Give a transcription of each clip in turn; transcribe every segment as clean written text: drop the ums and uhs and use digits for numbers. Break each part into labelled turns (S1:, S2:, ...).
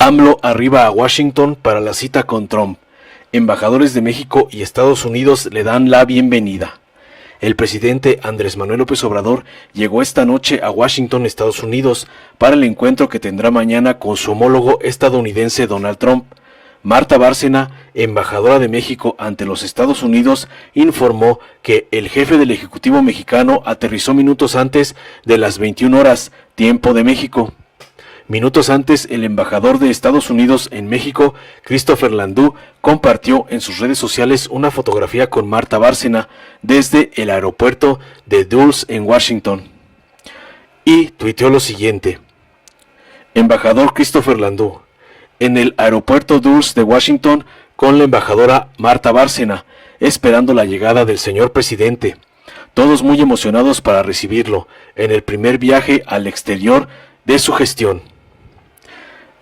S1: AMLO arriba a Washington para la cita con Trump. Embajadores de México y Estados Unidos le dan la bienvenida. El presidente Andrés Manuel López Obrador llegó esta noche a Washington, Estados Unidos, para el encuentro que tendrá mañana con su homólogo estadounidense Donald Trump. Marta Bárcena, embajadora de México ante los Estados Unidos, informó que el jefe del Ejecutivo mexicano aterrizó minutos antes de las 21 horas, tiempo de México. Minutos antes, el embajador de Estados Unidos en México, Christopher Landau, compartió en sus redes sociales una fotografía con Marta Bárcena desde el aeropuerto de Dulles en Washington. Y tuiteó lo siguiente: Embajador Christopher Landau, en el aeropuerto Dulles de Washington con la embajadora Marta Bárcena, esperando la llegada del señor presidente. Todos muy emocionados para recibirlo en el primer viaje al exterior de su gestión.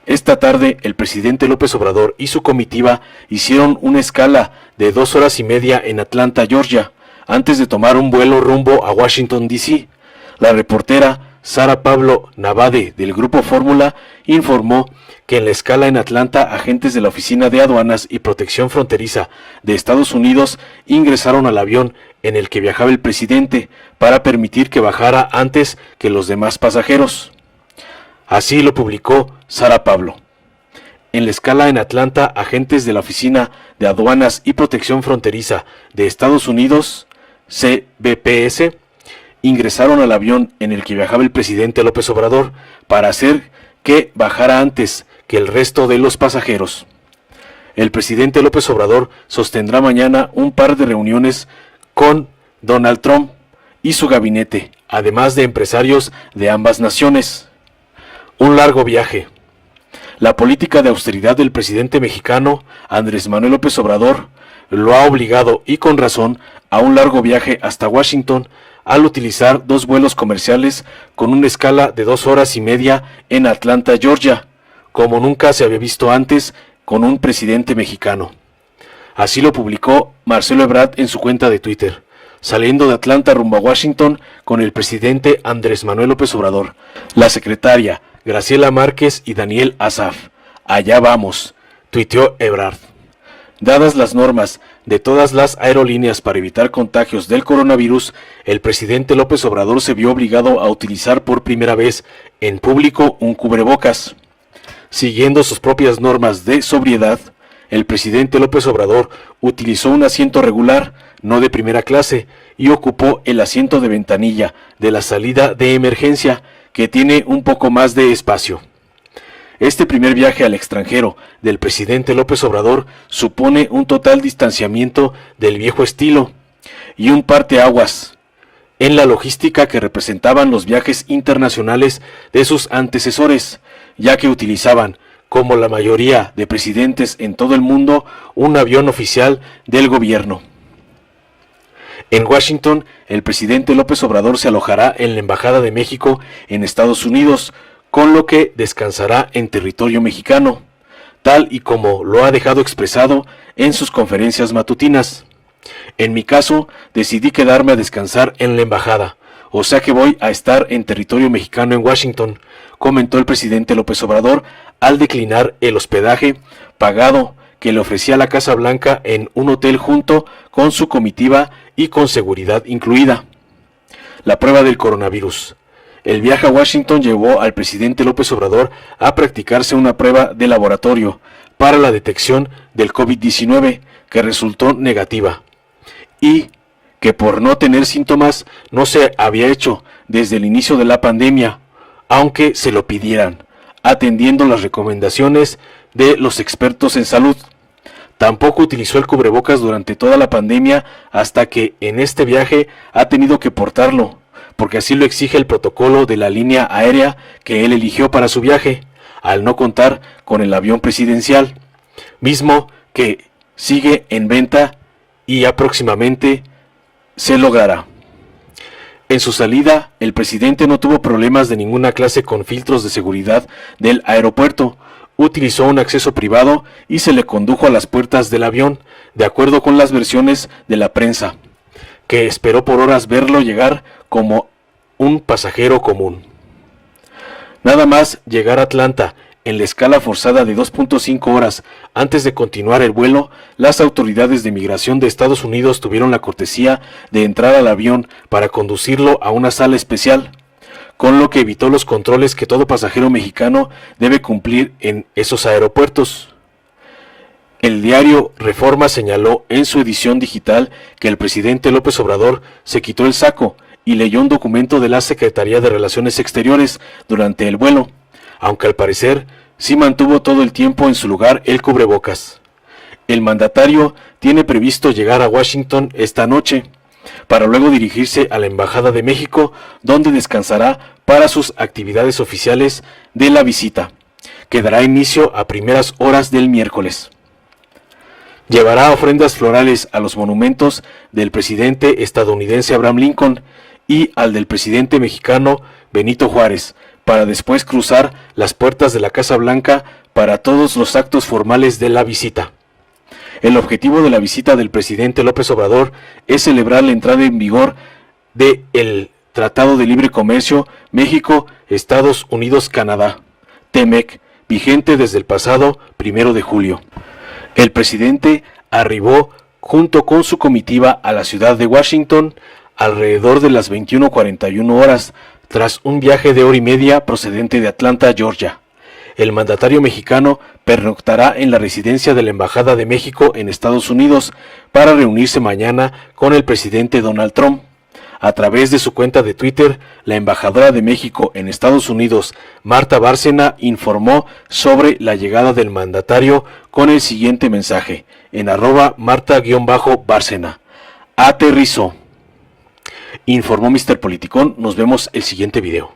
S1: Esta tarde, el presidente López Obrador y su comitiva hicieron una escala de 2 horas y media en Atlanta, Georgia, antes de tomar un vuelo rumbo a Washington, D.C. La reportera Sara Pablo Navade del Grupo Fórmula informó que en la escala en Atlanta, agentes de la Oficina de Aduanas y Protección Fronteriza de Estados Unidos ingresaron al avión en el que viajaba el presidente para permitir que bajara antes que los demás pasajeros. Así lo publicó Sara Pablo. En la escala en Atlanta, agentes de la Oficina de Aduanas y Protección Fronteriza de Estados Unidos, CBPS, ingresaron al avión en el que viajaba el presidente López Obrador para hacer que bajara antes que el resto de los pasajeros. El presidente López Obrador sostendrá mañana un par de reuniones con Donald Trump y su gabinete, además de empresarios de ambas naciones. Un largo viaje. La política de austeridad del presidente mexicano Andrés Manuel López Obrador lo ha obligado, y con razón, a un largo viaje hasta Washington al utilizar 2 vuelos comerciales con una escala de 2 horas y media en Atlanta, Georgia, como nunca se había visto antes con un presidente mexicano. Así lo publicó Marcelo Ebrard en su cuenta de Twitter, saliendo de Atlanta rumbo a Washington con el presidente Andrés Manuel López Obrador, la secretaria Graciela Márquez y Daniel Asaf. Allá vamos, tuiteó Ebrard. Dadas las normas de todas las aerolíneas para evitar contagios del coronavirus, el presidente López Obrador se vio obligado a utilizar por primera vez en público un cubrebocas. Siguiendo sus propias normas de sobriedad, el presidente López Obrador utilizó un asiento regular, no de primera clase, y ocupó el asiento de ventanilla de la salida de emergencia, que tiene un poco más de espacio. Este primer viaje al extranjero del presidente López Obrador supone un total distanciamiento del viejo estilo y un parteaguas en la logística que representaban los viajes internacionales de sus antecesores, ya que utilizaban, como la mayoría de presidentes en todo el mundo, un avión oficial del gobierno. En Washington, el presidente López Obrador se alojará en la Embajada de México en Estados Unidos, con lo que descansará en territorio mexicano, tal y como lo ha dejado expresado en sus conferencias matutinas. En mi caso, decidí quedarme a descansar en la embajada, o sea que voy a estar en territorio mexicano en Washington, comentó el presidente López Obrador al declinar el hospedaje pagado que le ofrecía la Casa Blanca en un hotel junto con su comitiva y con seguridad incluida. La prueba del coronavirus. El viaje a Washington llevó al presidente López Obrador a practicarse una prueba de laboratorio para la detección del COVID-19 que resultó negativa y que por no tener síntomas no se había hecho desde el inicio de la pandemia, aunque se lo pidieran, atendiendo las recomendaciones de los expertos en salud. Tampoco utilizó el cubrebocas durante toda la pandemia hasta que en este viaje ha tenido que portarlo, porque así lo exige el protocolo de la línea aérea que él eligió para su viaje, al no contar con el avión presidencial, mismo que sigue en venta y próximamente se logrará. En su salida, el presidente no tuvo problemas de ninguna clase con filtros de seguridad del aeropuerto. Utilizó un acceso privado y se le condujo a las puertas del avión, de acuerdo con las versiones de la prensa, que esperó por horas verlo llegar como un pasajero común. Nada más llegar a Atlanta, En la escala forzada de 2.5 horas antes de continuar el vuelo, las autoridades de migración de Estados Unidos tuvieron la cortesía de entrar al avión para conducirlo a una sala especial, con lo que evitó los controles que todo pasajero mexicano debe cumplir en esos aeropuertos. El diario Reforma señaló en su edición digital que el presidente López Obrador se quitó el saco y leyó un documento de la Secretaría de Relaciones Exteriores durante el vuelo, aunque al parecer sí mantuvo todo el tiempo en su lugar el cubrebocas. El mandatario tiene previsto llegar a Washington esta noche, para luego dirigirse a la Embajada de México, donde descansará para sus actividades oficiales de la visita, que dará inicio a primeras horas del miércoles. Llevará ofrendas florales a los monumentos del presidente estadounidense Abraham Lincoln y al del presidente mexicano Benito Juárez, para después cruzar las puertas de la Casa Blanca para todos los actos formales de la visita. El objetivo de la visita del presidente López Obrador es celebrar la entrada en vigor del Tratado de Libre Comercio México-Estados Unidos-Canadá, TEMEC, vigente desde el pasado 1 de julio. El presidente arribó junto con su comitiva a la ciudad de Washington alrededor de las 21:41 horas, tras un viaje de hora y media procedente de Atlanta, Georgia. El mandatario mexicano pernoctará en la residencia de la Embajada de México en Estados Unidos para reunirse mañana con el presidente Donald Trump. A través de su cuenta de Twitter, la embajadora de México en Estados Unidos, Marta Bárcena, informó sobre la llegada del mandatario con el siguiente mensaje, en @Marta_Bárcena. Aterrizó. Informó Mr. Politicón. Nos vemos el siguiente video.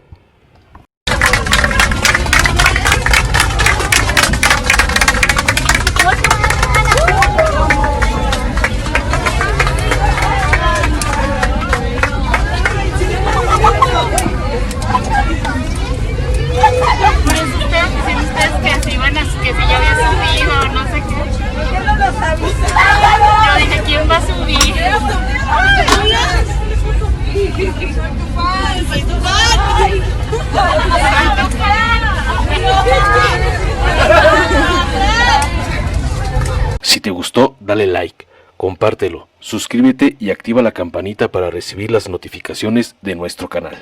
S2: Que si ya había subido, no sé qué. Yo dije, ¿quién va a subir? Soy tu fan.
S1: Si te gustó, dale like, compártelo, suscríbete y activa la campanita para recibir las notificaciones de nuestro canal.